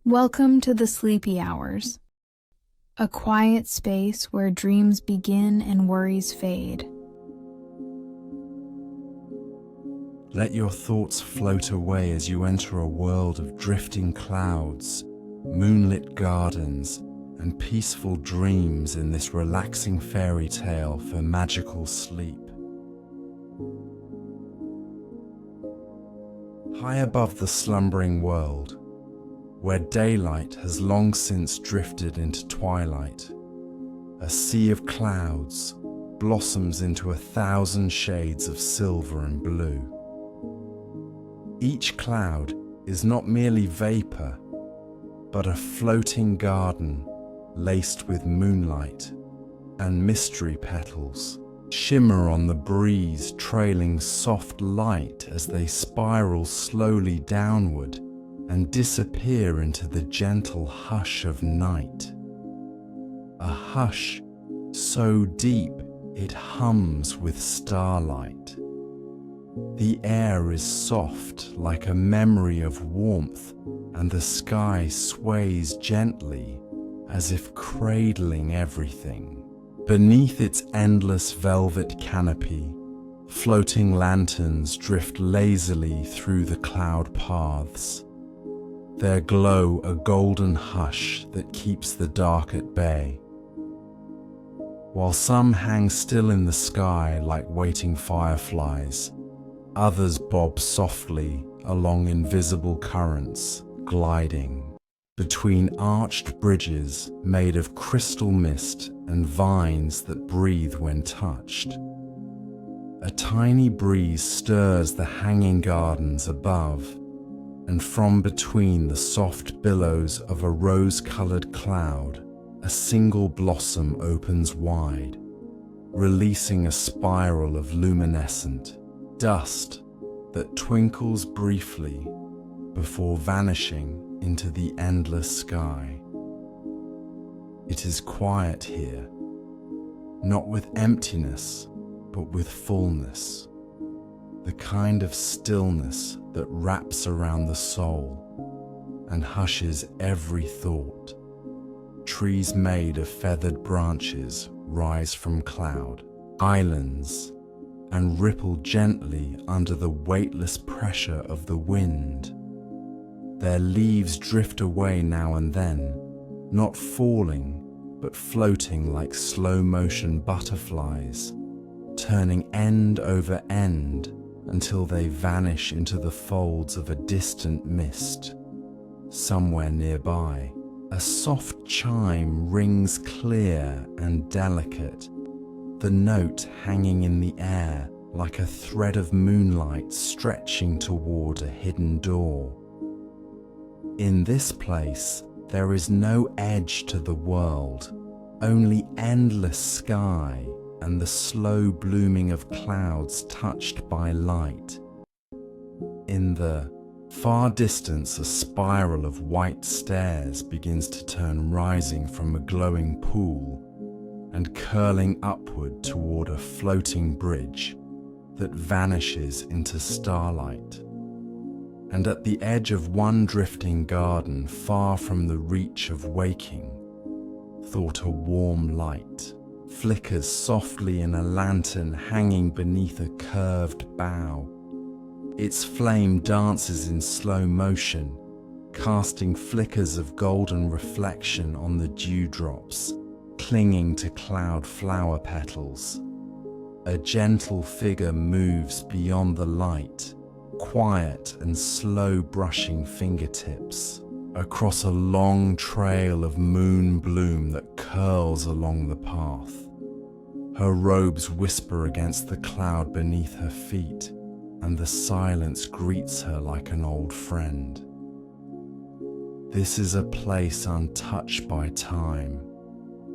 Welcome to the sleepy hours, a quiet space where dreams begin and worries fade. Let your thoughts float away as you enter a world of drifting clouds, moonlit gardens, and peaceful dreams in this relaxing fairy tale for magical sleep. High above the slumbering world, where daylight has long since drifted into twilight, a sea of clouds blossoms into 1,000 shades of silver and blue. Each cloud is not merely vapor, but a floating garden laced with moonlight and mystery petals shimmer on the breeze, trailing soft light as they spiral slowly downward and disappear into the gentle hush of night. A hush so deep it hums with starlight. The air is soft like a memory of warmth, and the sky sways gently as if cradling everything. Beneath its endless velvet canopy, floating lanterns drift lazily through the cloud paths, their glow a golden hush that keeps the dark at bay. While some hang still in the sky like waiting fireflies, others bob softly along invisible currents, gliding between arched bridges made of crystal mist and vines that breathe when touched. A tiny breeze stirs the hanging gardens above, and from between the soft billows of a rose-colored cloud, a single blossom opens wide, releasing a spiral of luminescent dust that twinkles briefly before vanishing into the endless sky. It is quiet here, not with emptiness, but with fullness, the kind of stillness that wraps around the soul and hushes every thought. Trees made of feathered branches rise from cloud, islands, and ripple gently under the weightless pressure of the wind. Their leaves drift away now and then, not falling, but floating like slow-motion butterflies, turning end over end until they vanish into the folds of a distant mist. Somewhere nearby, a soft chime rings clear and delicate, the note hanging in the air like a thread of moonlight stretching toward a hidden door. In this place, there is no edge to the world, only endless sky and the slow blooming of clouds touched by light. In the far distance, a spiral of white stairs begins to turn, rising from a glowing pool and curling upward toward a floating bridge that vanishes into starlight. And at the edge of one drifting garden, far from the reach of waking thought, a warm light flickers softly in a lantern hanging beneath a curved bough. Its flame dances in slow motion, casting flickers of golden reflection on the dewdrops clinging to cloud flower petals. A gentle figure moves beyond the light, quiet and slow, brushing fingertips across a long trail of moon bloom that curls along the path. Her robes whisper against the cloud beneath her feet, and the silence greets her like an old friend. This is a place untouched by time,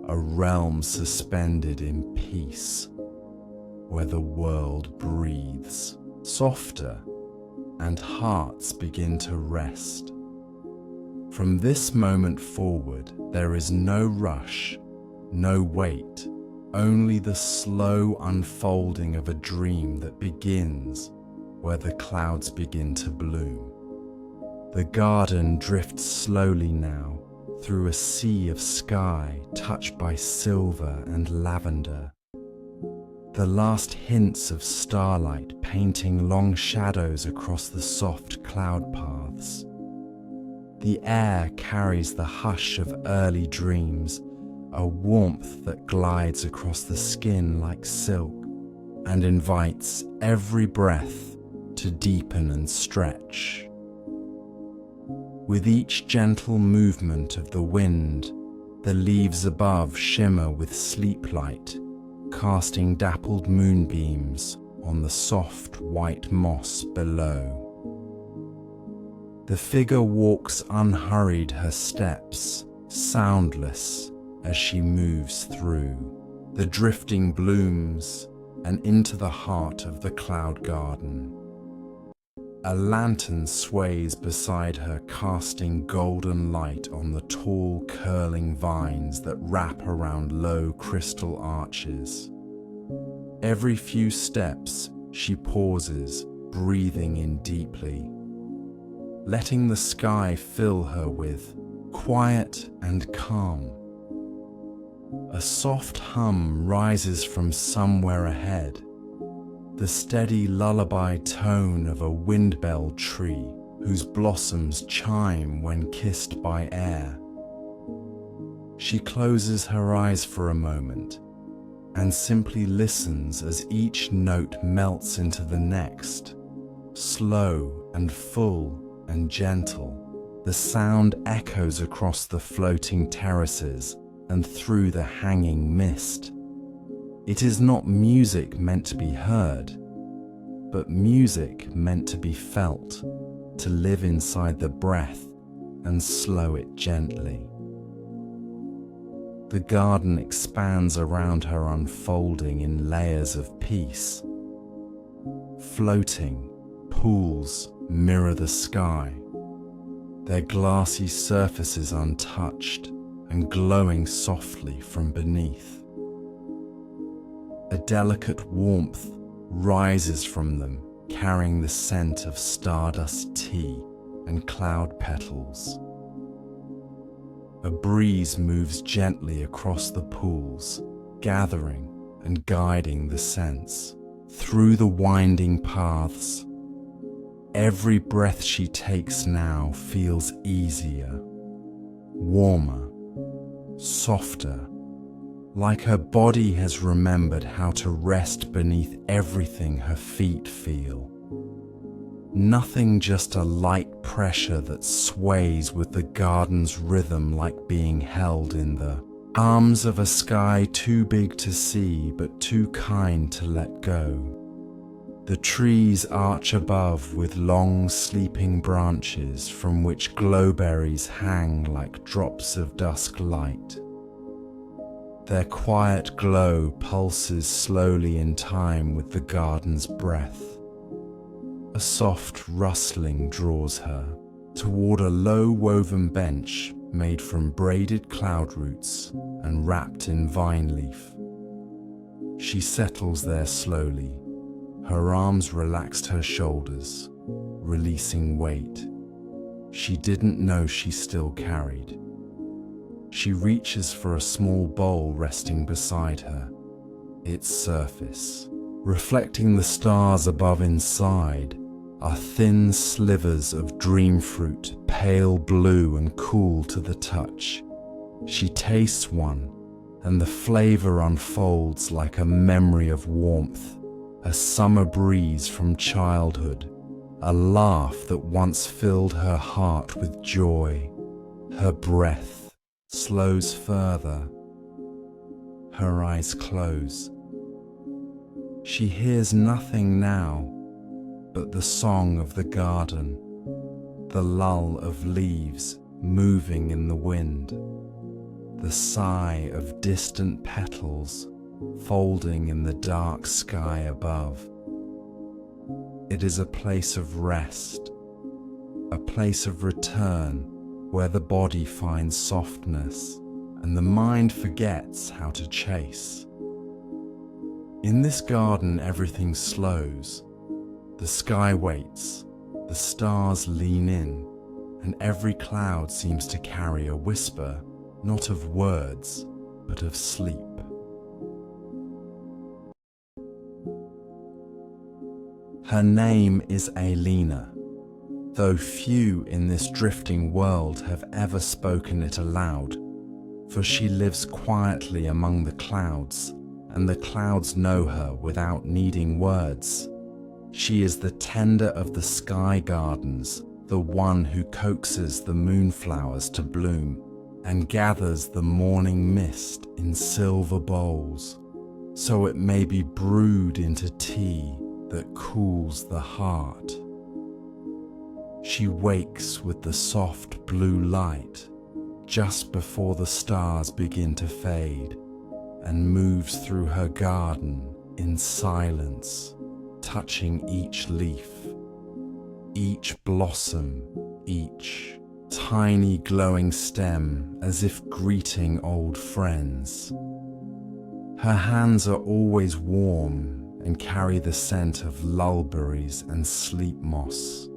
a realm suspended in peace, where the world breathes softer and hearts begin to rest. From this moment forward, there is no rush, no wait, only the slow unfolding of a dream that begins where the clouds begin to bloom. The garden drifts slowly now through a sea of sky touched by silver and lavender. The last hints of starlight painting long shadows across the soft cloud paths. The air carries the hush of early dreams, a warmth that glides across the skin like silk and invites every breath to deepen and stretch. With each gentle movement of the wind, the leaves above shimmer with sleep light, casting dappled moonbeams on the soft white moss below. The figure walks unhurried her steps, soundless as she moves through the drifting blooms and into the heart of the cloud garden. A lantern sways beside her, casting golden light on the tall, curling vines that wrap around low crystal arches. Every few steps, she pauses, breathing in deeply, letting the sky fill her with quiet and calm. A soft hum rises from somewhere ahead, the steady lullaby tone of a windbell tree whose blossoms chime when kissed by air. She closes her eyes for a moment and simply listens as each note melts into the next. Slow and full and gentle, the sound echoes across the floating terraces and through the hanging mist. It is not music meant to be heard, but music meant to be felt, to live inside the breath and slow it gently. The garden expands around her, unfolding in layers of peace. Floating pools mirror the sky, their glassy surfaces untouched and glowing softly from beneath. A delicate warmth rises from them, carrying the scent of stardust tea and cloud petals. A breeze moves gently across the pools, gathering and guiding the scents. Through the winding paths, every breath she takes now feels easier, warmer, softer, like her body has remembered how to rest beneath everything her feet feel. Nothing, just a light pressure that sways with the garden's rhythm, like being held in the arms of a sky too big to see but too kind to let go. The trees arch above with long sleeping branches from which glowberries hang like drops of dusk light. Their quiet glow pulses slowly in time with the garden's breath. A soft rustling draws her toward a low woven bench made from braided cloud roots and wrapped in vine leaf. She settles there slowly, her arms relaxed her shoulders, releasing weight she didn't know she still carried. She reaches for a small bowl resting beside her, its surface, reflecting the stars above inside, are thin slivers of dream fruit, pale blue and cool to the touch. She tastes one, and the flavor unfolds like a memory of warmth, a summer breeze from childhood, a laugh that once filled her heart with joy. Her breath slows further. Her eyes close. She hears nothing now but the song of the garden, the lull of leaves moving in the wind, the sigh of distant petals folding in the dark sky above. It is a place of rest, a place of return, where the body finds softness and the mind forgets how to chase. In this garden, everything slows. The sky waits, the stars lean in, and every cloud seems to carry a whisper, not of words, but of sleep. Her name is Aelina, though few in this drifting world have ever spoken it aloud, for she lives quietly among the clouds, and the clouds know her without needing words. She is the tender of the sky gardens, the one who coaxes the moonflowers to bloom, and gathers the morning mist in silver bowls, so it may be brewed into tea that cools the heart. She wakes with the soft blue light just before the stars begin to fade, and moves through her garden in silence, touching each leaf, each blossom, each tiny glowing stem, as if greeting old friends. Her hands are always warm and carry the scent of mulberries and sleep moss.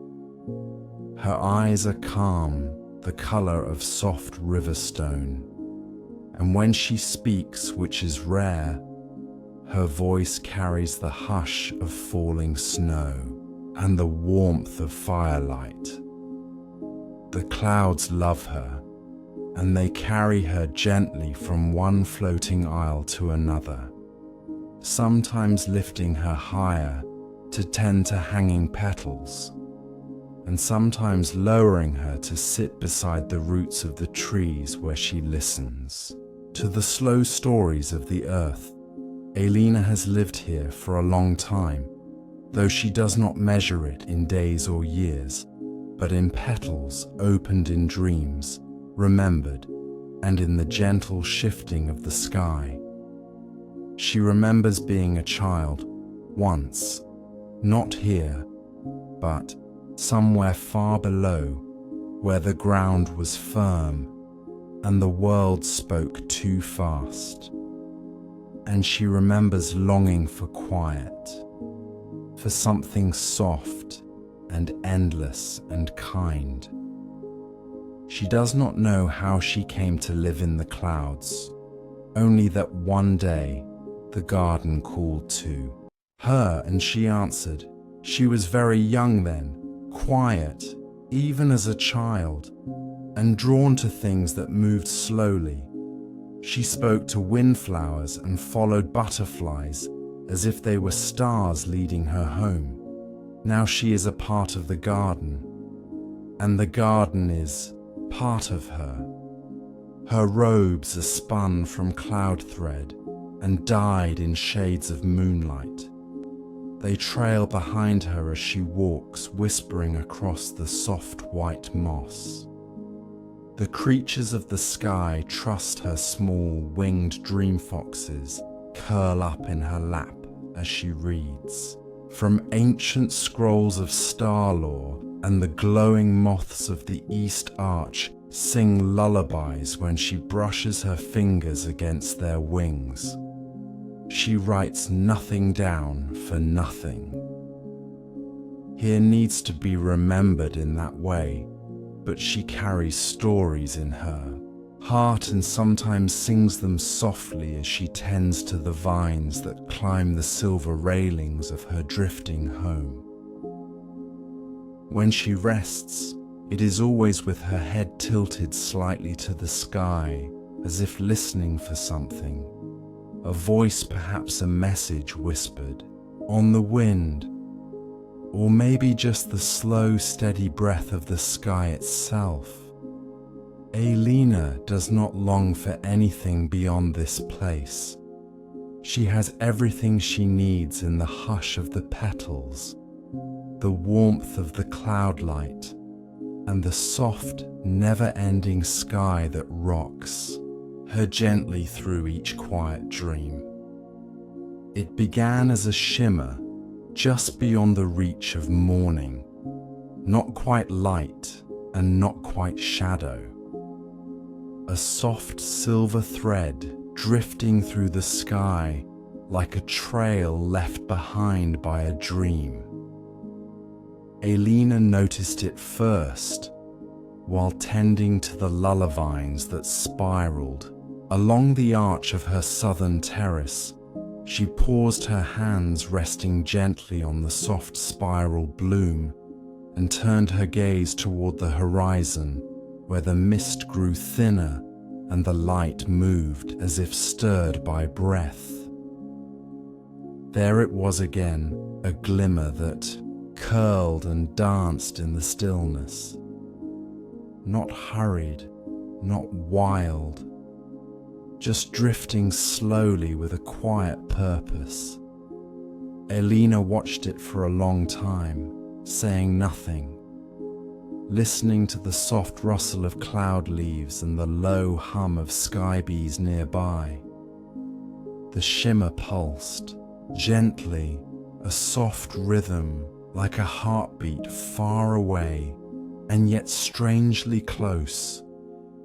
Her eyes are calm, the color of soft river stone, and when she speaks, which is rare, her voice carries the hush of falling snow and the warmth of firelight. The clouds love her, and they carry her gently from one floating isle to another, sometimes lifting her higher to tend to hanging petals, and sometimes lowering her to sit beside the roots of the trees where she listens to the slow stories of the earth. Aelina has lived here for a long time, though she does not measure it in days or years, but in petals opened in dreams, remembered, and in the gentle shifting of the sky. She remembers being a child once, not here, but somewhere far below, where the ground was firm and the world spoke too fast. And she remembers longing for quiet, for something soft and endless and kind. She does not know how she came to live in the clouds, only that one day the garden called to her, and she answered. She was very young then, quiet, even as a child, and drawn to things that moved slowly. She spoke to windflowers and followed butterflies as if they were stars leading her home. Now she is a part of the garden, and the garden is part of her. Her robes are spun from cloud thread and dyed in shades of moonlight. They trail behind her as she walks, whispering across the soft white moss. The creatures of the sky trust her. Small winged dream foxes curl up in her lap as she reads from ancient scrolls of star lore, and the glowing moths of the east arch sing lullabies when she brushes her fingers against their wings. She writes nothing down for nothing. Here needs to be remembered in that way, but she carries stories in her heart and sometimes sings them softly as she tends to the vines that climb the silver railings of her drifting home. When she rests, it is always with her head tilted slightly to the sky, as if listening for something. A voice, perhaps a message whispered on the wind, or maybe just the slow, steady breath of the sky itself. Aelina does not long for anything beyond this place. She has everything she needs in the hush of the petals, the warmth of the cloud light, and the soft, never-ending sky that rocks her gently through each quiet dream. It began as a shimmer just beyond the reach of morning, not quite light and not quite shadow. A soft silver thread drifting through the sky like a trail left behind by a dream. Aelina noticed it first, while tending to the lullabys that spiraled along the arch of her southern terrace. She paused, her hands resting gently on the soft spiral bloom, and turned her gaze toward the horizon, where the mist grew thinner and the light moved as if stirred by breath. There it was again, a glimmer that curled and danced in the stillness. Not hurried, not wild, just drifting slowly with a quiet purpose. Aelina watched it for a long time, saying nothing, listening to the soft rustle of cloud leaves and the low hum of sky bees nearby. The shimmer pulsed, gently, a soft rhythm like a heartbeat far away and yet strangely close,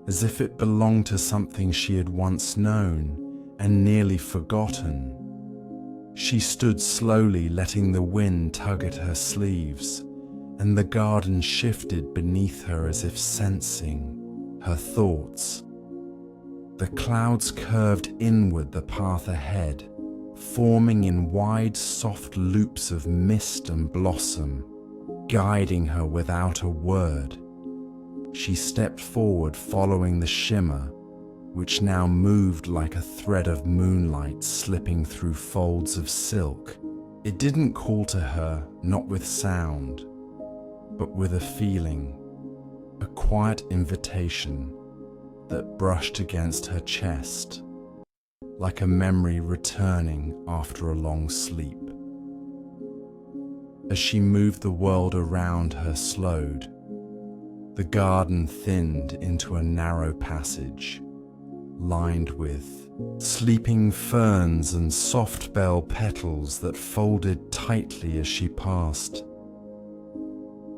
as if it belonged to something she had once known and nearly forgotten. She stood slowly, letting the wind tug at her sleeves, and the garden shifted beneath her as if sensing her thoughts. The clouds curved inward the path ahead, forming in wide, soft loops of mist and blossom, guiding her without a word. She stepped forward, following the shimmer, which now moved like a thread of moonlight slipping through folds of silk. It didn't call to her, not with sound, but with a feeling, a quiet invitation that brushed against her chest, like a memory returning after a long sleep. As she moved, the world around her slowed. The garden thinned into a narrow passage, lined with sleeping ferns and soft bell petals that folded tightly as she passed.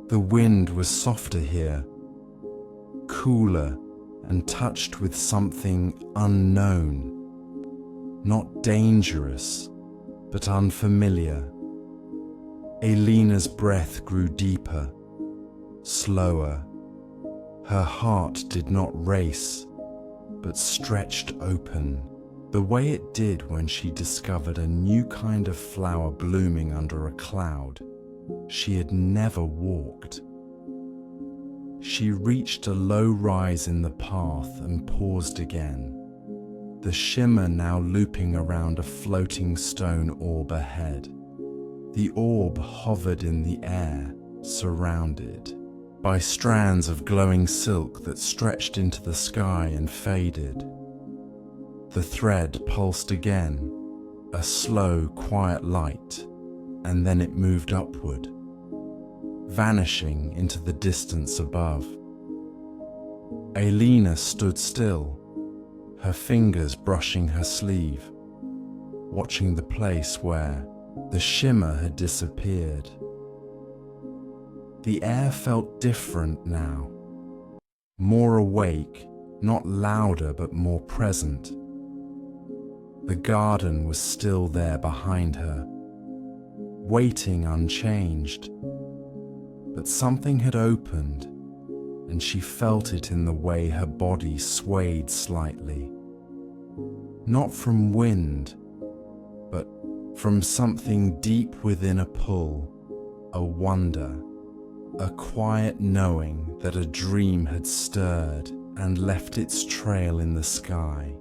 The wind was softer here, cooler and touched with something unknown, not dangerous, but unfamiliar. Aelina's breath grew deeper, slower. Her heart did not race, but stretched open, the way it did when she discovered a new kind of flower blooming under a cloud she had never walked. She reached a low rise in the path and paused again, the shimmer now looping around a floating stone orb ahead. The orb hovered in the air, surrounded by strands of glowing silk that stretched into the sky and faded. The thread pulsed again, a slow, quiet light, and then it moved upward, vanishing into the distance above. Aelina stood still, her fingers brushing her sleeve, watching the place where the shimmer had disappeared. The air felt different now, more awake, not louder but more present. The garden was still there behind her, waiting unchanged. But something had opened, and she felt it in the way her body swayed slightly. Not from wind, but from something deep within, a pull, a wonder, a quiet knowing that a dream had stirred and left its trail in the sky.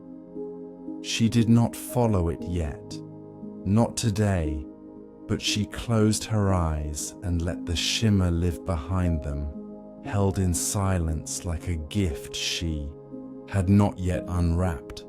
She did not follow it yet, not today, but she closed her eyes and let the shimmer live behind them, held in silence like a gift she had not yet unwrapped.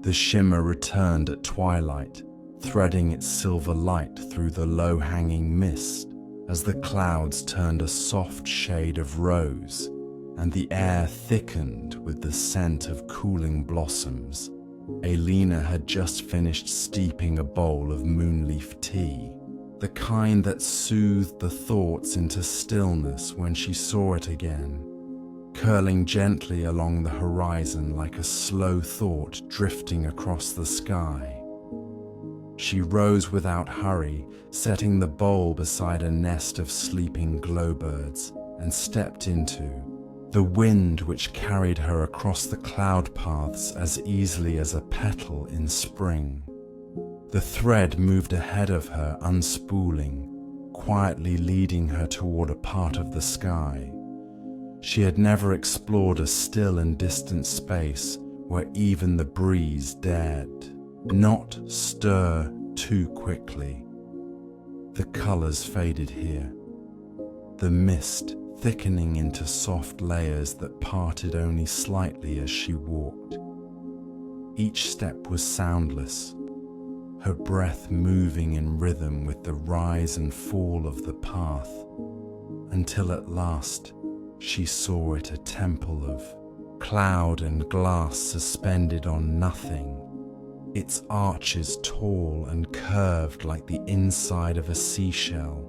The shimmer returned at twilight, threading its silver light through the low-hanging mist as the clouds turned a soft shade of rose and the air thickened with the scent of cooling blossoms. Aelina had just finished steeping a bowl of moonleaf tea, the kind that soothed the thoughts into stillness when she saw it again, curling gently along the horizon like a slow thought drifting across the sky. She rose without hurry, setting the bowl beside a nest of sleeping glowbirds, and stepped into the wind which carried her across the cloud paths as easily as a petal in spring. The thread moved ahead of her, unspooling, quietly leading her toward a part of the sky. She had never explored a still and distant space where even the breeze dared not stir too quickly. The colors faded here, the mist thickening into soft layers that parted only slightly as she walked. Each step was soundless, her breath moving in rhythm with the rise and fall of the path, until at last she saw it, a temple of cloud and glass suspended on nothing, its arches tall and curved like the inside of a seashell.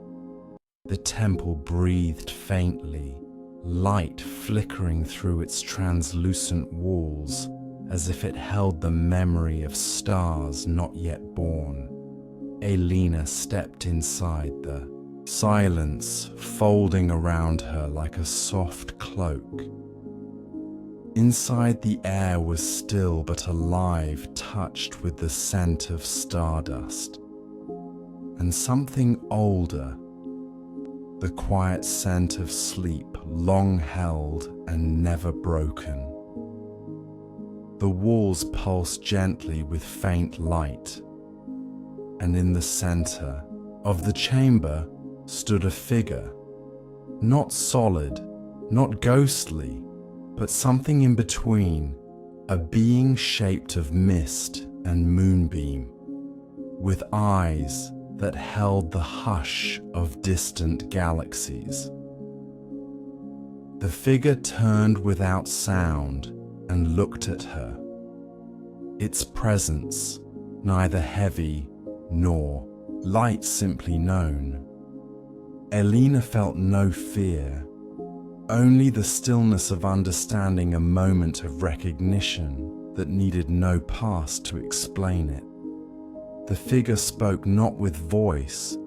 The temple breathed faintly, light flickering through its translucent walls, as if it held the memory of stars not yet born. Aelina stepped inside, the silence folding around her like a soft cloak. Inside, the air was still but alive, touched with the scent of stardust. And something older, the quiet scent of sleep, long held and never broken. The walls pulsed gently with faint light, and in the center of the chamber stood a figure, not solid, not ghostly, but something in between, a being shaped of mist and moonbeam, with eyes that held the hush of distant galaxies. The figure turned without sound and looked at her, its presence neither heavy nor light, simply known. Aelina felt no fear, only the stillness of understanding, a moment of recognition that needed no past to explain it. The figure spoke not with voice,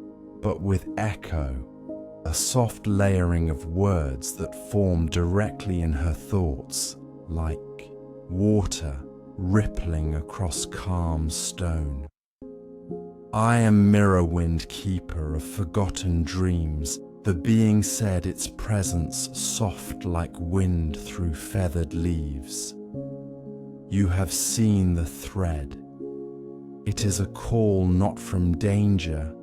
but with echo, a soft layering of words that formed directly in her thoughts, like water rippling across calm stone. I am Mirrorwind, keeper of forgotten dreams, the being said, its presence soft like wind through feathered leaves. You have seen the thread. It is a call not from danger,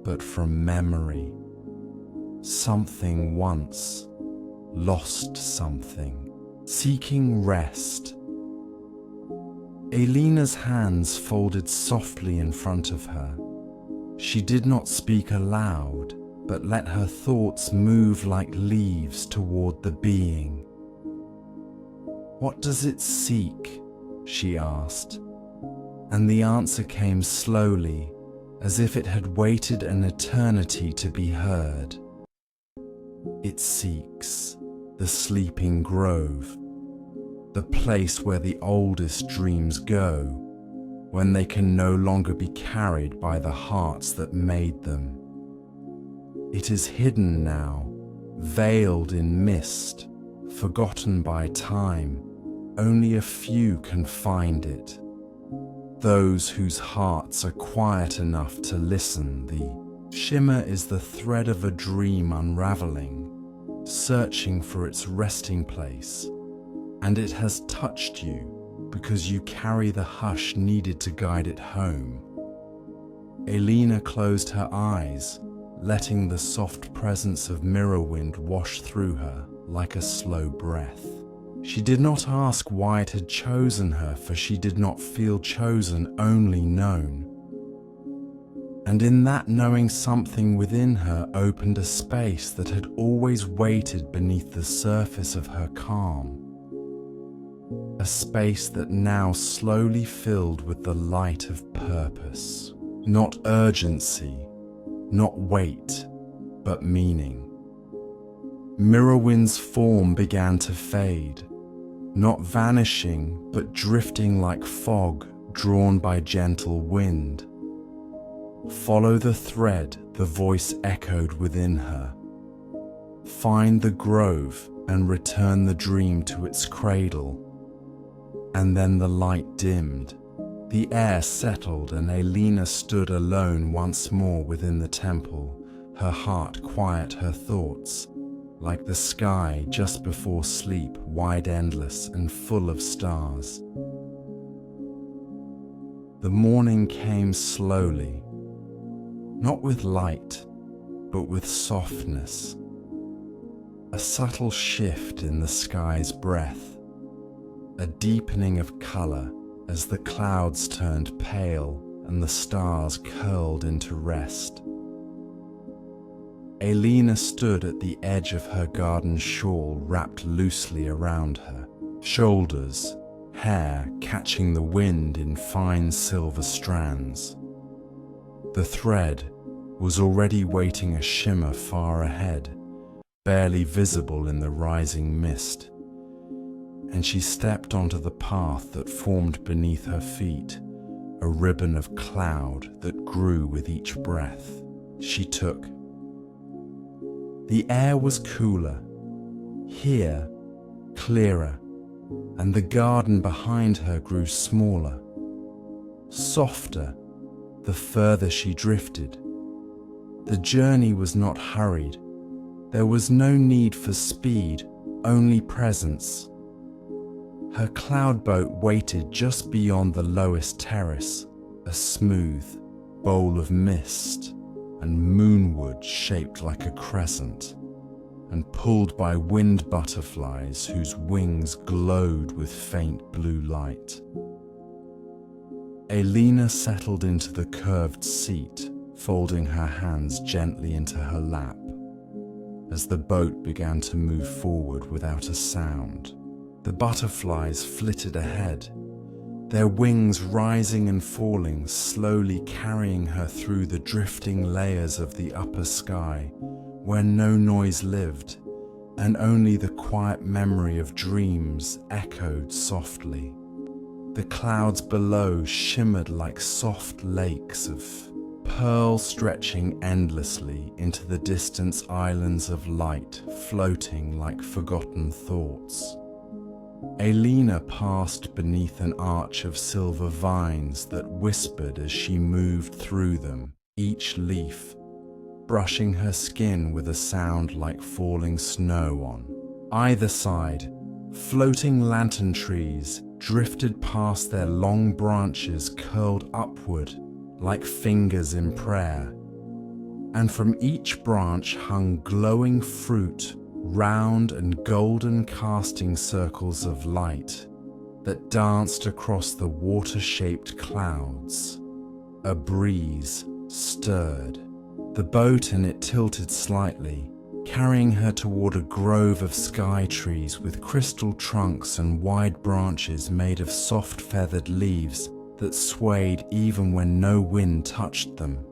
but from memory. Something once lost something, seeking rest. Aelina's hands folded softly in front of her. She did not speak aloud, but let her thoughts move like leaves toward the being. What does it seek? She asked, and the answer came slowly, as if it had waited an eternity to be heard. It seeks the sleeping grove, the place where the oldest dreams go, when they can no longer be carried by the hearts that made them. It is hidden now, veiled in mist, forgotten by time. Only a few can find it. Those whose hearts are quiet enough to listen. The shimmer is the thread of a dream unraveling, searching for its resting place. And it has touched you because you carry the hush needed to guide it home. Aelina closed her eyes, letting the soft presence of Mirrorwind wash through her like a slow breath. She did not ask why it had chosen her, for she did not feel chosen, only known. And in that knowing, something within her opened a space that had always waited beneath the surface of her calm. A space that now slowly filled with the light of purpose, not urgency, not weight, but meaning. Mirrorwind's form began to fade, not vanishing, but drifting like fog drawn by gentle wind. Follow the thread, the voice echoed within her. Find the grove and return the dream to its cradle. And then the light dimmed. The air settled and Aelina stood alone once more within the temple, her heart quiet, her thoughts, like the sky just before sleep, wide, endless, and full of stars. The morning came slowly, not with light, but with softness. A subtle shift in the sky's breath, a deepening of color as the clouds turned pale and the stars curled into rest. Aelina stood at the edge of her garden shawl wrapped loosely around her, shoulders, hair catching the wind in fine silver strands. The thread was already waiting a shimmer far ahead, barely visible in the rising mist, and she stepped onto the path that formed beneath her feet, a ribbon of cloud that grew with each breath she took. The air was cooler, here clearer, and the garden behind her grew smaller, softer, the further she drifted. The journey was not hurried. There was no need for speed, only presence. Her cloud boat waited just beyond the lowest terrace, a smooth bowl of mist and moonwood shaped like a crescent, and pulled by wind butterflies whose wings glowed with faint blue light. Aelina settled into the curved seat, folding her hands gently into her lap, as the boat began to move forward without a sound. The butterflies flitted ahead, their wings rising and falling, slowly carrying her through the drifting layers of the upper sky, where no noise lived, and only the quiet memory of dreams echoed softly. The clouds below shimmered like soft lakes of pearl, stretching endlessly into the distant islands of light, floating like forgotten thoughts. Aelina passed beneath an arch of silver vines that whispered as she moved through them, each leaf brushing her skin with a sound like falling snow. On either side, floating lantern trees drifted past, their long branches curled upward like fingers in prayer, and from each branch hung glowing fruit, round and golden, casting circles of light that danced across the water-shaped clouds. A breeze stirred the boat and it tilted slightly, carrying her toward a grove of sky trees with crystal trunks and wide branches made of soft feathered leaves that swayed even when no wind touched them.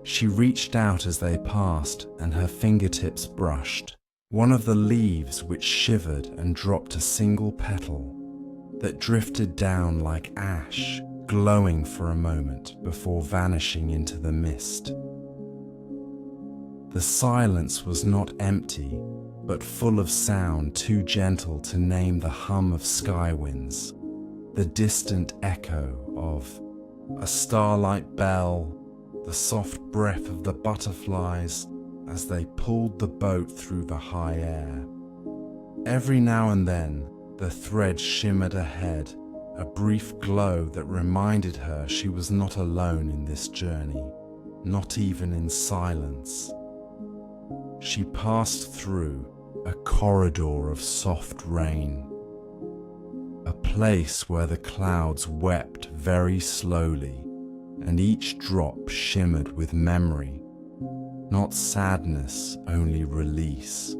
She reached out as they passed, and her fingertips brushed one of the leaves, which shivered and dropped a single petal that drifted down like ash, glowing for a moment before vanishing into the mist. The silence was not empty, but full of sound too gentle to name, the hum of sky winds, the distant echo of a starlight bell, the soft breath of the butterflies as they pulled the boat through the high air. Every now and then, the thread shimmered ahead, a brief glow that reminded her she was not alone in this journey, not even in silence. She passed through a corridor of soft rain, a place where the clouds wept very slowly, and each drop shimmered with memory, not sadness, only release.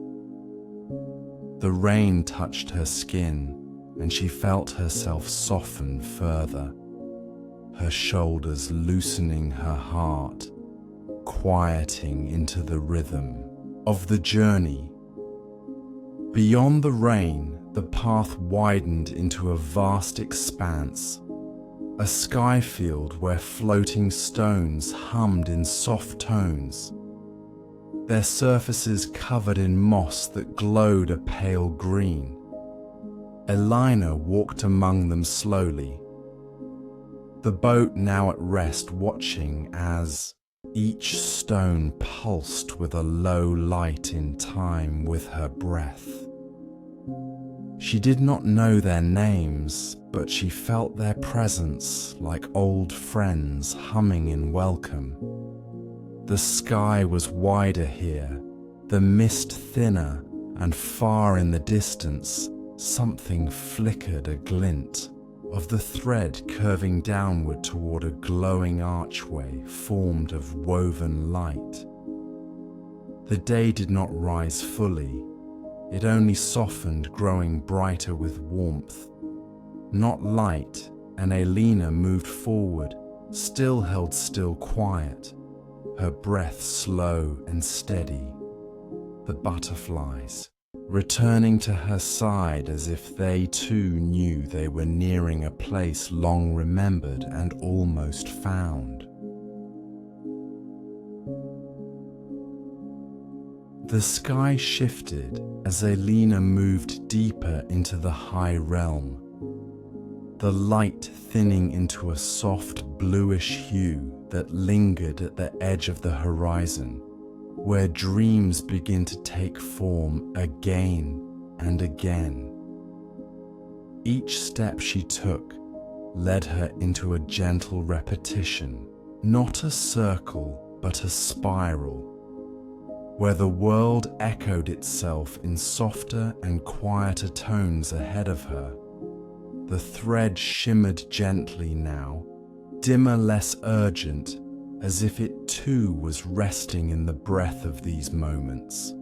The rain touched her skin, and she felt herself soften further, her shoulders loosening, her heart quieting into the rhythm of the journey. Beyond the rain, the path widened into a vast expanse, a sky field where floating stones hummed in soft tones, their surfaces covered in moss that glowed a pale green. Aelina walked among them slowly, the boat now at rest, watching as each stone pulsed with a low light in time with her breath. She did not know their names, but she felt their presence like old friends humming in welcome. The sky was wider here, the mist thinner, and far in the distance, something flickered a glint of the thread curving downward toward a glowing archway formed of woven light. The day did not rise fully. It only softened, growing brighter with warmth. Not light, and Aelina moved forward, still held still quiet, her breath slow and steady. The butterflies, returning to her side as if they too knew they were nearing a place long remembered and almost found. The sky shifted as Aelina moved deeper into the high realm, the light thinning into a soft bluish hue that lingered at the edge of the horizon, where dreams begin to take form again and again. Each step she took led her into a gentle repetition, not a circle but a spiral, where the world echoed itself in softer and quieter tones ahead of her. The thread shimmered gently now, dimmer, less urgent, as if it too was resting in the breath of these moments.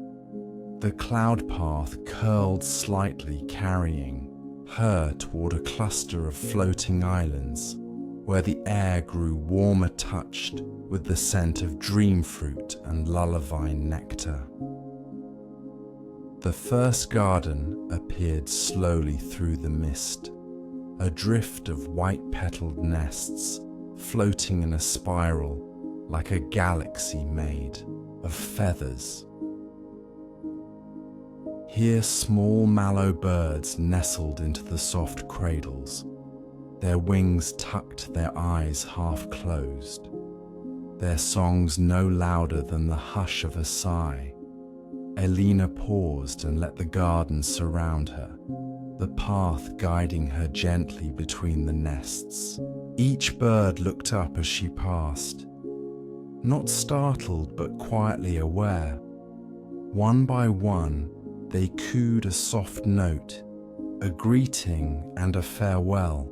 The cloud path curled slightly, carrying her toward a cluster of floating islands, where the air grew warmer, touched with the scent of dream fruit and lullaby nectar. The first garden appeared slowly through the mist, a drift of white-petaled nests floating in a spiral like a galaxy made of feathers. Here small mallow birds nestled into the soft cradles, their wings tucked, their eyes half closed, their songs no louder than the hush of a sigh. Aelina paused and let the garden surround her, the path guiding her gently between the nests. Each bird looked up as she passed, not startled but quietly aware. One by one, they cooed a soft note, a greeting and a farewell,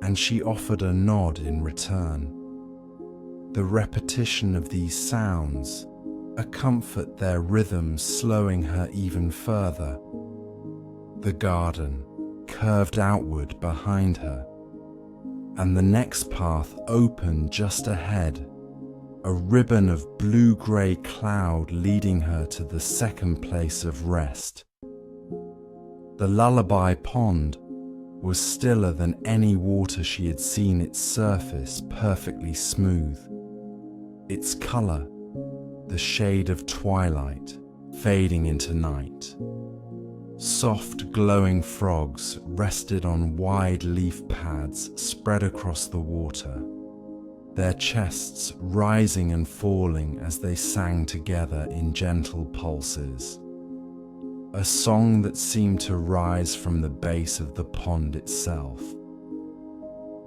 and she offered a nod in return. The repetition of these sounds, a comfort, their rhythms slowing her even further. The garden curved outward behind her, and the next path opened just ahead, a ribbon of blue-grey cloud leading her to the second place of rest. The lullaby pond was stiller than any water she had seen, its surface perfectly smooth. Its colour, the shade of twilight fading into night. Soft glowing frogs rested on wide leaf pads spread across the water, their chests rising and falling as they sang together in gentle pulses. A song that seemed to rise from the base of the pond itself.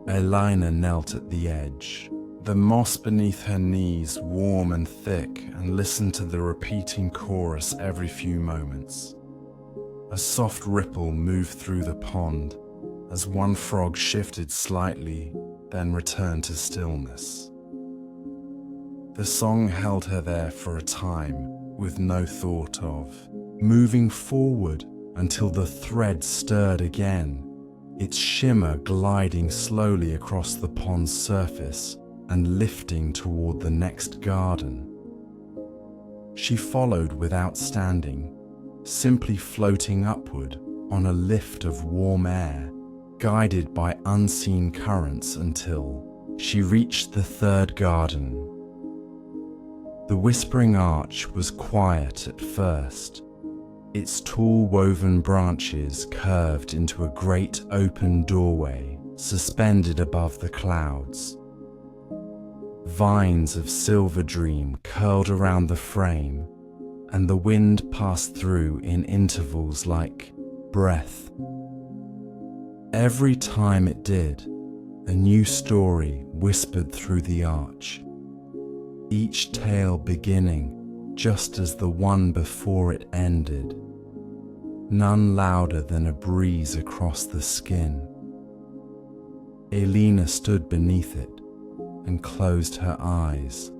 Aelina knelt at the edge, the moss beneath her knees warm and thick, and listened to the repeating chorus every few moments. A soft ripple moved through the pond as one frog shifted slightly, then returned to stillness. The song held her there for a time, with no thought of moving forward until the thread stirred again, its shimmer gliding slowly across the pond's surface and lifting toward the next garden. She followed without standing, simply floating upward on a lift of warm air, guided by unseen currents until she reached the third garden. The Whispering Arch was quiet at first. Its tall woven branches curved into a great open doorway suspended above the clouds. Vines of silver dream curled around the frame, and the wind passed through in intervals like breath. Every time it did, a new story whispered through the arch, each tale beginning just as the one before it ended, none louder than a breeze across the skin. Aelina stood beneath it and closed her eyes,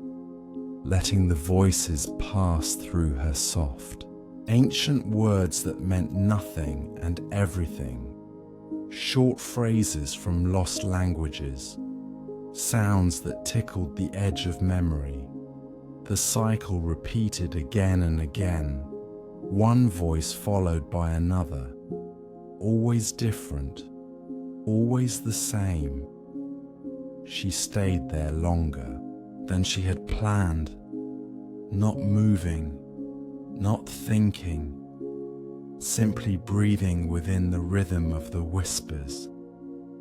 letting the voices pass through her soft, ancient words that meant nothing and everything, short phrases from lost languages, sounds that tickled the edge of memory. The cycle repeated again and again, one voice followed by another, always different, always the same. She stayed there longer than she had planned, not moving, not thinking, simply breathing within the rhythm of the whispers.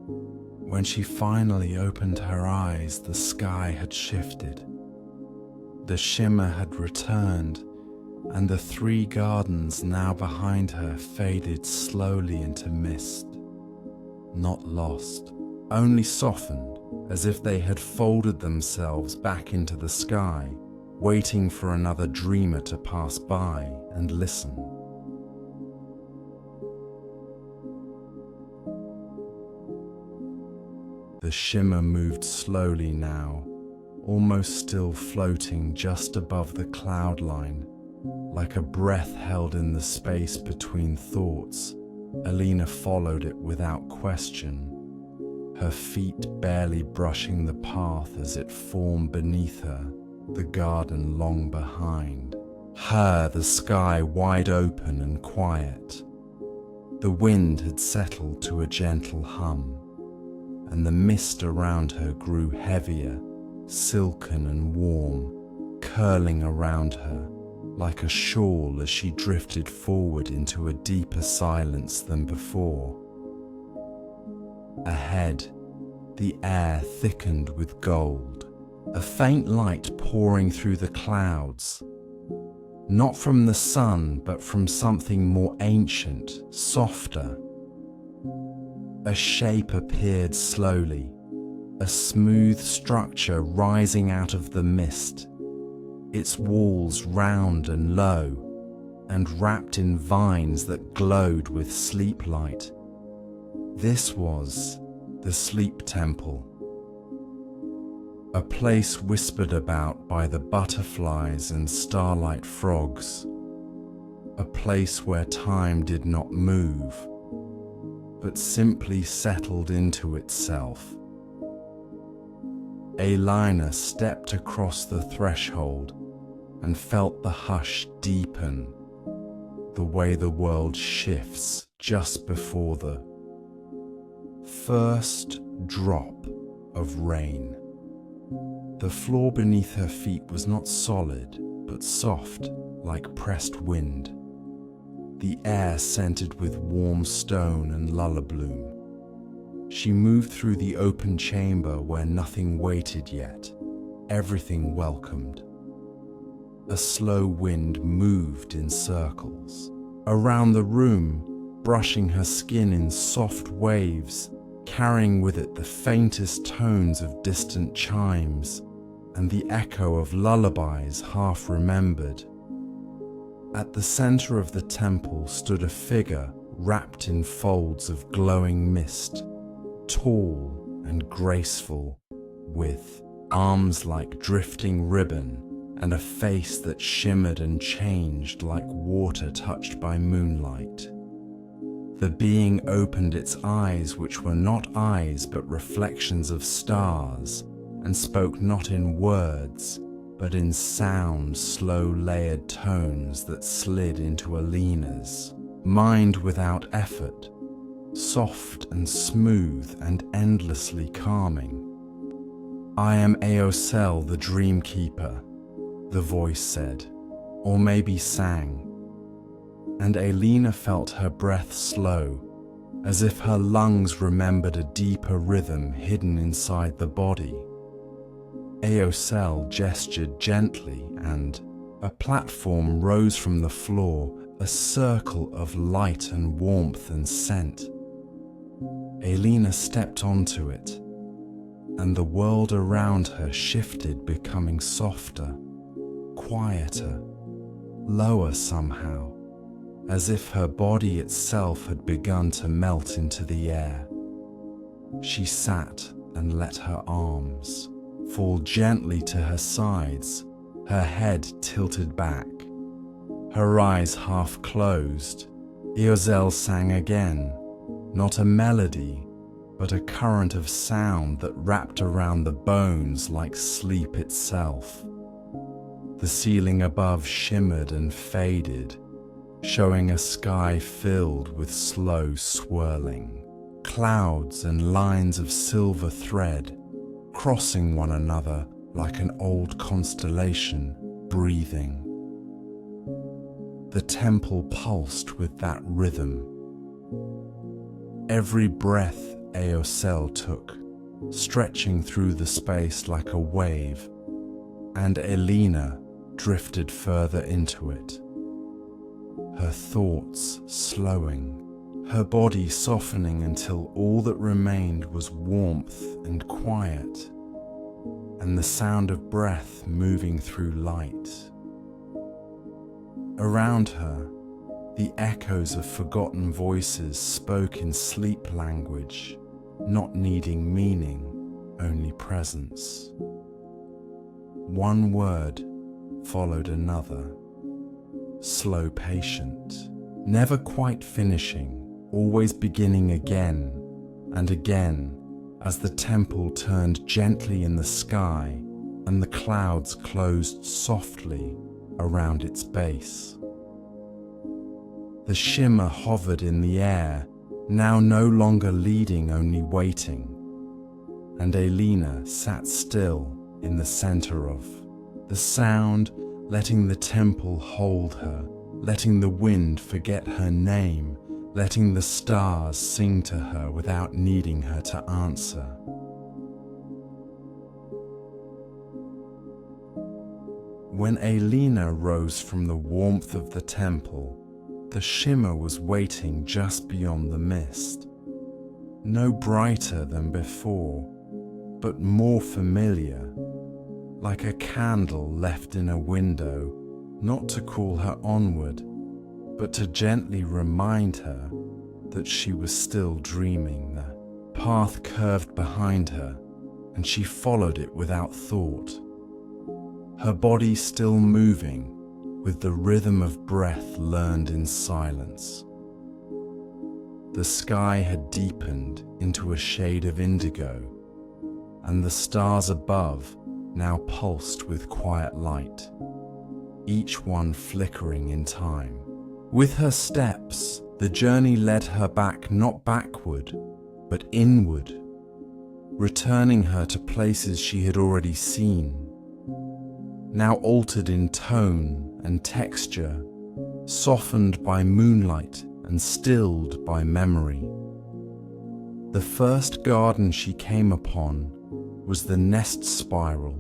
When she finally opened her eyes, the sky had shifted. The shimmer had returned, and the three gardens now behind her faded slowly into mist. Not lost, only softened, as if they had folded themselves back into the sky, waiting for another dreamer to pass by and listen. The shimmer moved slowly now, almost still floating just above the cloud line, like a breath held in the space between thoughts. Aelina followed it without question, her feet barely brushing the path as it formed beneath her, the garden long behind. Her, the sky wide open and quiet. The wind had settled to a gentle hum, and the mist around her grew heavier, silken and warm, curling around her like a shawl as she drifted forward into a deeper silence than before. Ahead, the air thickened with gold, a faint light pouring through the clouds, not from the sun but from something more ancient, softer. A shape appeared slowly, a smooth structure rising out of the mist, its walls round and low, and wrapped in vines that glowed with sleep light. This was the Sleep Temple, a place whispered about by the butterflies and starlight frogs, a place where time did not move, but simply settled into itself. Aelina stepped across the threshold and felt the hush deepen, the way the world shifts just before the first drop of rain. The floor beneath her feet was not solid, but soft, like pressed wind. The air scented with warm stone and lullabloom. She moved through the open chamber where nothing waited yet, everything welcomed. A slow wind moved in circles around the room, brushing her skin in soft waves, carrying with it the faintest tones of distant chimes and the echo of lullabies half remembered. At the center of the temple stood a figure wrapped in folds of glowing mist, tall and graceful, with arms like drifting ribbon and a face that shimmered and changed like water touched by moonlight. The being opened its eyes, which were not eyes but reflections of stars, and spoke not in words, but in sound, slow layered tones that slid into Aelina's mind without effort, soft and smooth and endlessly calming. "I am Aelina, the dream keeper," the voice said, or maybe sang, and Aelina felt her breath slow, as if her lungs remembered a deeper rhythm hidden inside the body. Aelina gestured gently, and a platform rose from the floor, a circle of light and warmth and scent. Aelina stepped onto it, and the world around her shifted, becoming softer, quieter, lower somehow, as if her body itself had begun to melt into the air. She sat and let her arms fall gently to her sides, her head tilted back, her eyes half closed. Aelina sang again, not a melody, but a current of sound that wrapped around the bones like sleep itself. The ceiling above shimmered and faded, showing a sky filled with slow swirling clouds and lines of silver thread crossing one another like an old constellation breathing. The temple pulsed with that rhythm. Every breath Aelina took, stretching through the space like a wave, and Aelina drifted further into it, her thoughts slowing, her body softening until all that remained was warmth and quiet, and the sound of breath moving through light. Around her, the echoes of forgotten voices spoke in sleep language, not needing meaning, only presence. One word followed another, slow, patient, never quite finishing, always beginning again and again as the temple turned gently in the sky and the clouds closed softly around its base. The shimmer hovered in the air, now no longer leading, only waiting, and Aelina sat still in the center of the sound, letting the temple hold her, letting the wind forget her name, letting the stars sing to her without needing her to answer. When Aelina rose from the warmth of the temple, the shimmer was waiting just beyond the mist, no brighter than before, but more familiar, like a candle left in a window, not to call her onward, but to gently remind her that she was still dreaming. The path curved behind her, and she followed it without thought, her body still moving with the rhythm of breath learned in silence. The sky had deepened into a shade of indigo, and the stars above now pulsed with quiet light, each one flickering in time. With her steps, the journey led her back, not backward, but inward, returning her to places she had already seen, now altered in tone and texture, softened by moonlight and stilled by memory. The first garden she came upon was the nest spiral,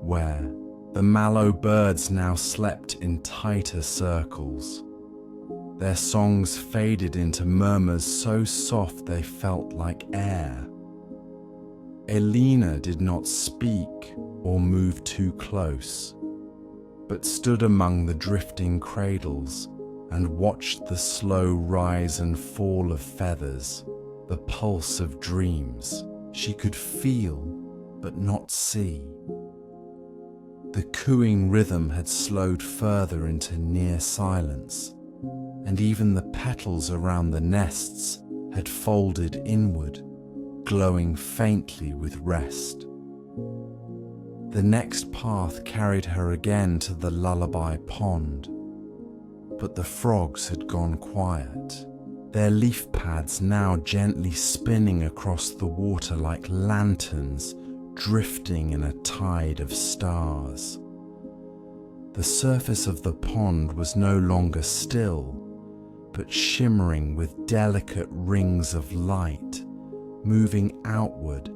where the mallow birds now slept in tighter circles. Their songs faded into murmurs so soft they felt like air. Aelina did not speak or move too close, but stood among the drifting cradles and watched the slow rise and fall of feathers, the pulse of dreams she could feel but not see. The cooing rhythm had slowed further into near silence, and even the petals around the nests had folded inward, glowing faintly with rest. The next path carried her again to the lullaby pond, but the frogs had gone quiet, their leaf pads now gently spinning across the water like lanterns drifting in a tide of stars. The surface of the pond was no longer still, but shimmering with delicate rings of light, moving outward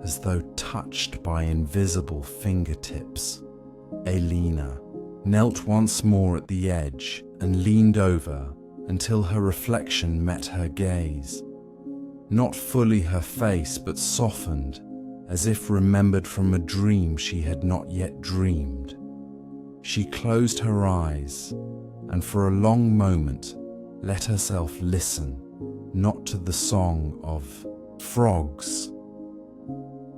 as though touched by invisible fingertips. Aelina knelt once more at the edge and leaned over until her reflection met her gaze. Not fully her face, but softened, as if remembered from a dream she had not yet dreamed. She closed her eyes and for a long moment let herself listen, not to the song of frogs,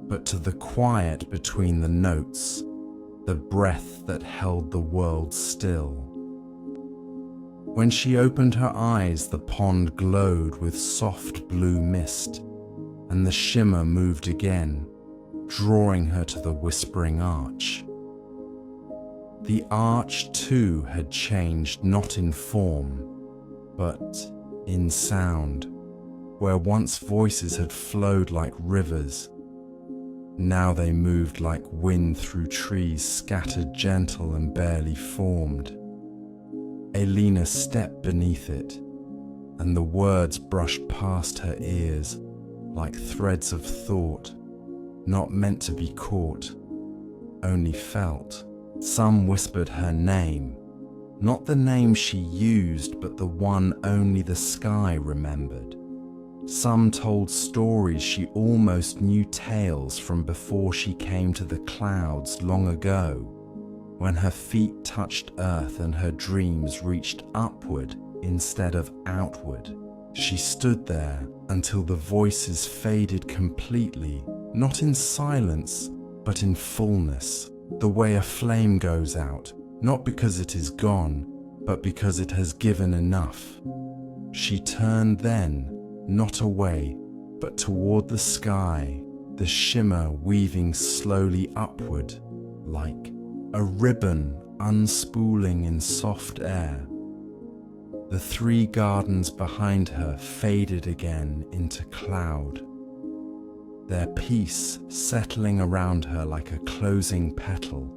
but to the quiet between the notes, the breath that held the world still. When she opened her eyes, the pond glowed with soft blue mist, and the shimmer moved again, drawing her to the whispering arch. The arch too had changed, not in form, but in sound. Where once voices had flowed like rivers, now they moved like wind through trees scattered, gentle and barely formed. Aelina stepped beneath it, and the words brushed past her ears like threads of thought, not meant to be caught, only felt. Some whispered her name, not the name she used, but the one only the sky remembered. Some told stories she almost knew, tales from before she came to the clouds long ago, when her feet touched earth and her dreams reached upward instead of outward. She stood there until the voices faded completely, not in silence, but in fullness, the way a flame goes out, not because it is gone, but because it has given enough. She turned then, not away, but toward the sky, the shimmer weaving slowly upward, like a ribbon unspooling in soft air. The 3 gardens behind her faded again into cloud, their peace settling around her like a closing petal,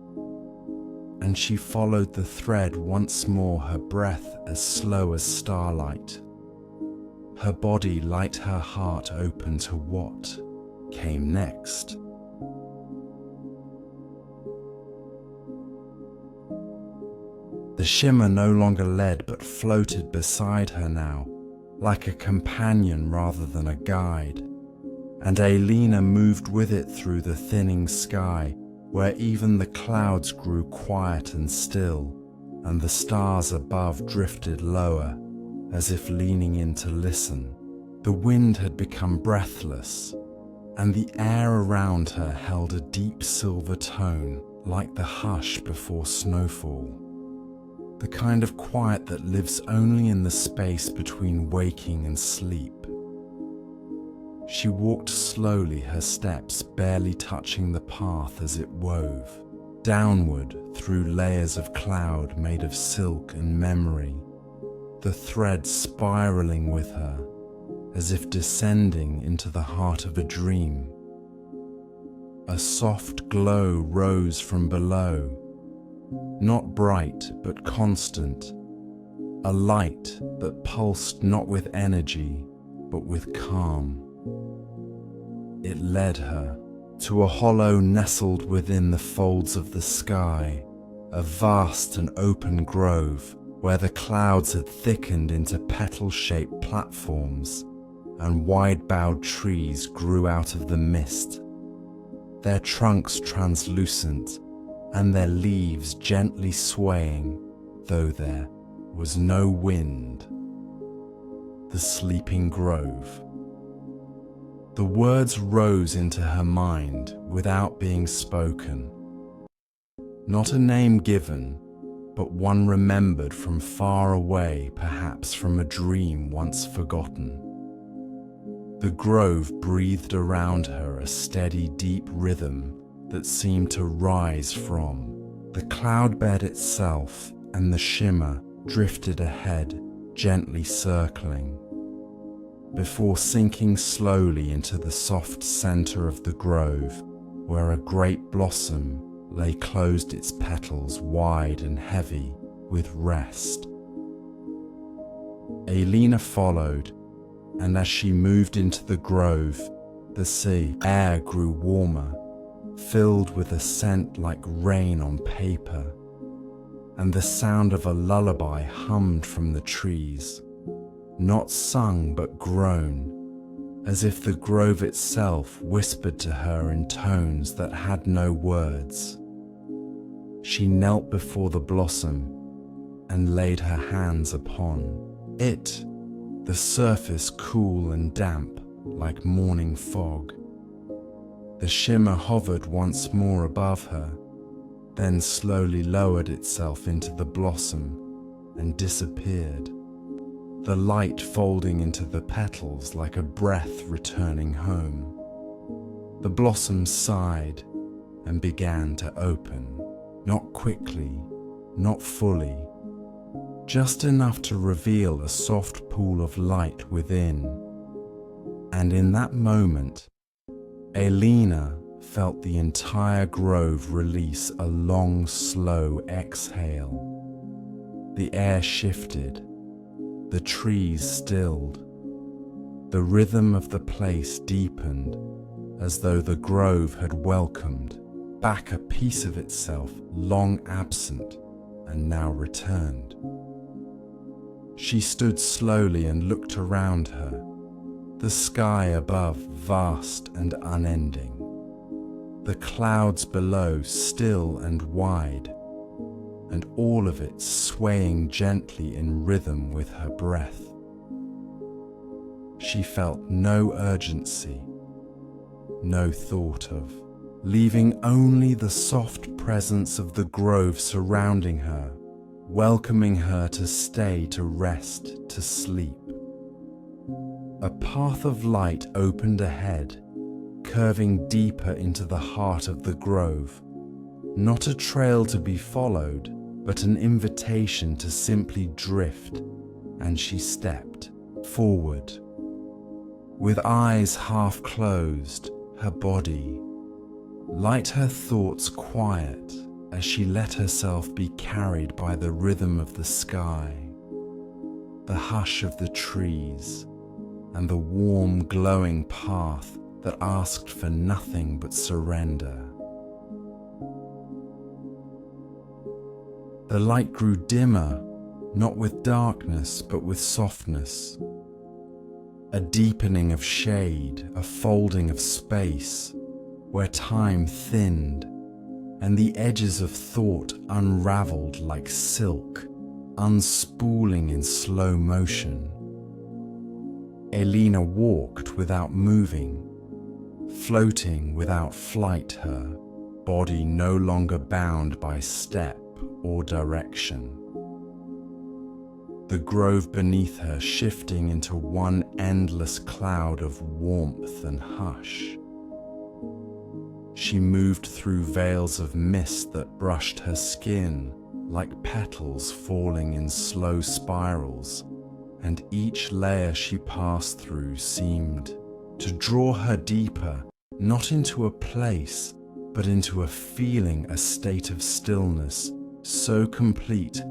and she followed the thread once more, her breath as slow as starlight, her body light, her heart open to what came next. The shimmer no longer led but floated beside her now, like a companion rather than a guide, and Aelina moved with it through the thinning sky, where even the clouds grew quiet and still, and the stars above drifted lower, as if leaning in to listen. The wind had become breathless, and the air around her held a deep silver tone, like the hush before snowfall. The kind of quiet that lives only in the space between waking and sleep. She walked slowly, her steps barely touching the path as it wove, downward through layers of cloud made of silk and memory, the thread spiraling with her, as if descending into the heart of a dream. A soft glow rose from below, not bright but constant, a light that pulsed not with energy but with calm. It led her to a hollow nestled within the folds of the sky, a vast and open grove where the clouds had thickened into petal-shaped platforms and wide-boughed trees grew out of the mist, their trunks translucent and their leaves gently swaying, though there was no wind. The sleeping grove. The words rose into her mind without being spoken. Not a name given, but one remembered from far away, perhaps from a dream once forgotten. The grove breathed around her a steady, deep rhythm that seemed to rise from the cloud bed itself, and the shimmer drifted ahead, gently circling. before sinking slowly into the soft center of the grove, where a great blossom lay closed, its petals wide and heavy with rest. Aelina followed, and as she moved into the grove, the sea air grew warmer, filled with a scent like rain on paper, and the sound of a lullaby hummed from the trees, not sung but grown, as if the grove itself whispered to her in tones that had no words. She knelt before the blossom and laid her hands upon it, the surface cool and damp like morning fog. The shimmer hovered once more above her, then slowly lowered itself into the blossom and disappeared, the light folding into the petals like a breath returning home. The blossom sighed and began to open, not quickly, not fully, just enough to reveal a soft pool of light within. And in that moment, Aelina felt the entire grove release a long, slow exhale. The air shifted, the trees stilled, the rhythm of the place deepened, as though the grove had welcomed back a piece of itself long absent and now returned. She stood slowly and looked around her, the sky above vast and unending, the clouds below still and wide, and all of it swaying gently in rhythm with her breath. She felt no urgency, no thought of leaving, only the soft presence of the grove surrounding her, welcoming her to stay, to rest, to sleep. A path of light opened ahead, curving deeper into the heart of the grove, not a trail to be followed, but an invitation to simply drift, and she stepped forward. With eyes half closed, her body light, her thoughts quiet, as she let herself be carried by the rhythm of the sky, the hush of the trees, and the warm, glowing path that asked for nothing but surrender. The light grew dimmer, not with darkness, but with softness. A deepening of shade, a folding of space, where time thinned, and the edges of thought unraveled like silk, unspooling in slow motion. Aelina walked without moving, floating without flight, her body no longer bound by step or direction. The grove beneath her shifting into one endless cloud of warmth and hush. She moved through veils of mist that brushed her skin like petals falling in slow spirals, and each layer she passed through seemed to draw her deeper, not into a place, but into a feeling, a state of stillness so complete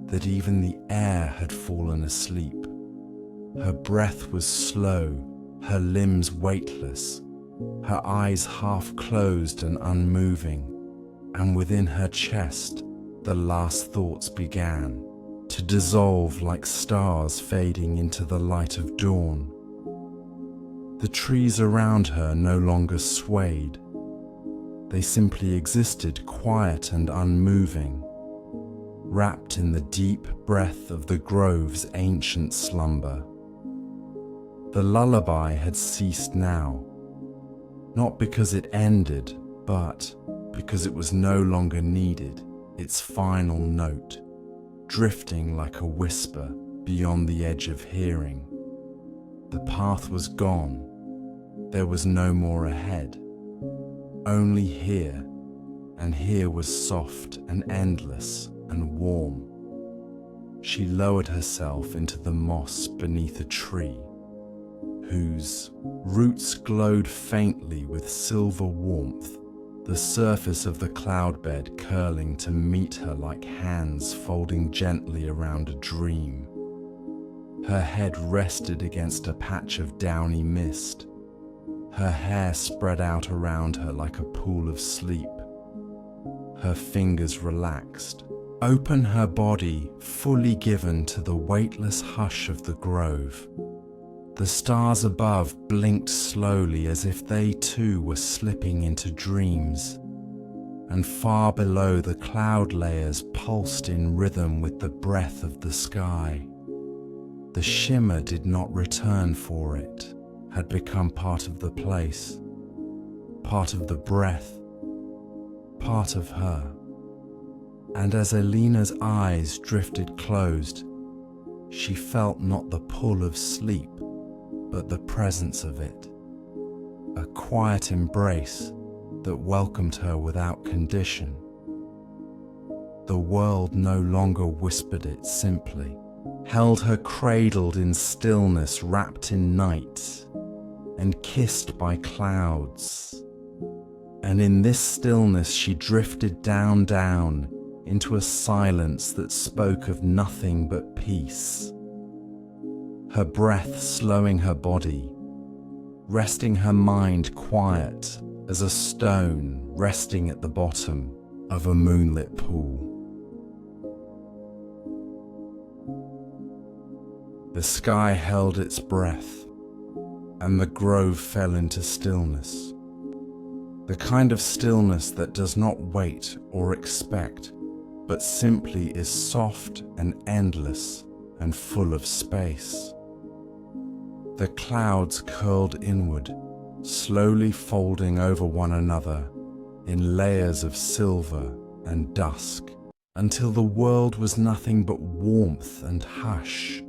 that even the air had fallen asleep. Her breath was slow, her limbs weightless, her eyes half closed and unmoving, and within her chest the last thoughts began to dissolve like stars fading into the light of dawn. The trees around her no longer swayed. They simply existed, quiet and unmoving, wrapped in the deep breath of the grove's ancient slumber. The lullaby had ceased now, not because it ended, but because it was no longer needed, its final note, drifting like a whisper beyond the edge of hearing. The path was gone. There was no more ahead, only here, and here was soft and endless and warm. She lowered herself into the moss beneath a tree, whose roots glowed faintly with silver warmth, the surface of the cloud bed curling to meet her like hands folding gently around a dream. Her head rested against a patch of downy mist. Her hair spread out around her like a pool of sleep. Her fingers relaxed, open her body fully given to the weightless hush of the grove. The stars above blinked slowly as if they too were slipping into dreams, and far below the cloud layers pulsed in rhythm with the breath of the sky. The shimmer did not return, for it had become part of the place, part of the breath, part of her. And as Aelina's eyes drifted closed, she felt not the pull of sleep, but the presence of it, a quiet embrace that welcomed her without condition. The world no longer whispered it simply, held her cradled in stillness, wrapped in night, and kissed by clouds. And in this stillness she drifted down into a silence that spoke of nothing but peace. Her breath slowing her body, resting her mind quiet as a stone resting at the bottom of a moonlit pool. The sky held its breath, and the grove fell into stillness. The kind of stillness that does not wait or expect, but simply is soft and endless and full of space. The clouds curled inward, slowly folding over one another in layers of silver and dusk, until the world was nothing but warmth and hush.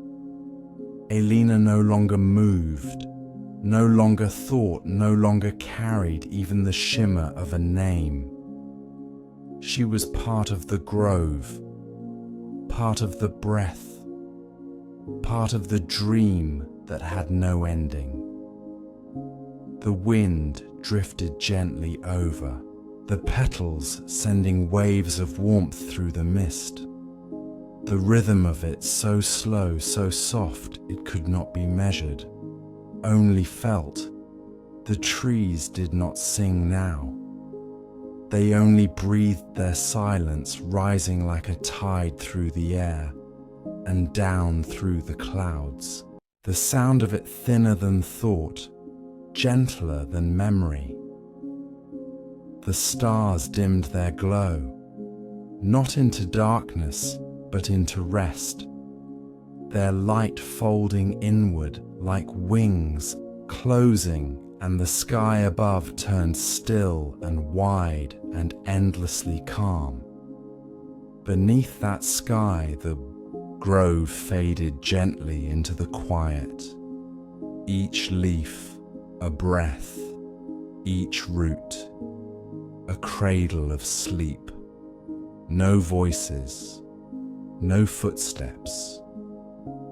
Aelina no longer moved, no longer thought, no longer carried even the shimmer of a name. She was part of the grove, part of the breath, part of the dream that had no ending. The wind drifted gently over, the petals sending waves of warmth through the mist. The rhythm of it so slow, so soft, it could not be measured, only felt. The trees did not sing now. They only breathed their silence, rising like a tide through the air and down through the clouds. The sound of it thinner than thought, gentler than memory. The stars dimmed their glow, not into darkness, but into rest, their light folding inward like wings, closing, and the sky above turned still and wide and endlessly calm. Beneath that sky, the grove faded gently into the quiet, each leaf a breath, each root a cradle of sleep. No voices, no footsteps,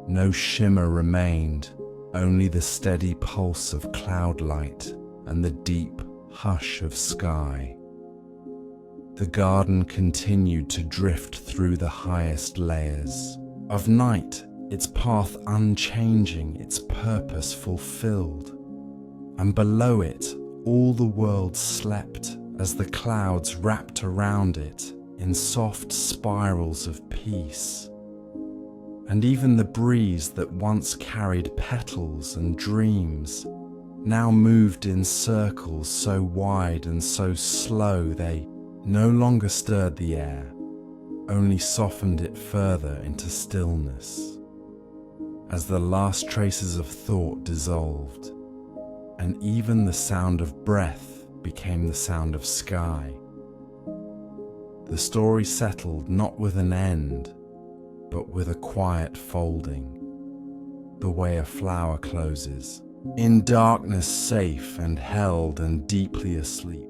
no shimmer remained, only the steady pulse of cloud light and the deep hush of sky. The garden continued to drift through the highest layers of night, its path unchanging, its purpose fulfilled. And below it, all the world slept as the clouds wrapped around it in soft spirals of peace. And even the breeze that once carried petals and dreams now moved in circles so wide and so slow they no longer stirred the air, only softened it further into stillness, as the last traces of thought dissolved, and even the sound of breath became the sound of sky. The story settled not with an end, but with a quiet folding, the way a flower closes, in darkness safe and held and deeply asleep.